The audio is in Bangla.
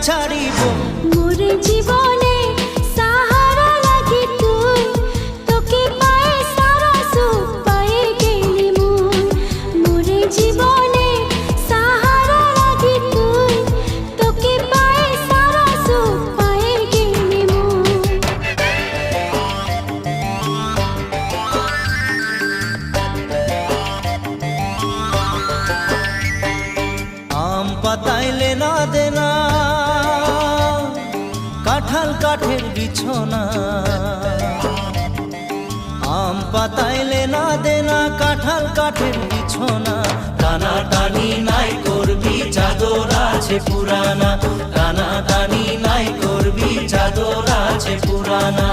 ছাড়িব। মোর জীবনে সাহারা লাগি তুই, তোকে পায়ে সারা সুখ পায়ে গেলি মুই। মোর জীবনে সাহারা লাগি তুই, তোকে পায়ে সারা সুখ পায়ে গেলি মুই। আম পাতাইলে না দেনা, কাঁঠাল কাঠের বিছনা। আম পাতাইলে না দেনা, কাঁঠাল কাঠের বিছনা। টানা টানি নাই করবি, চাদর আছে পুরানা। টানা টানি নাই করবি, চাদর আছে পুরানা।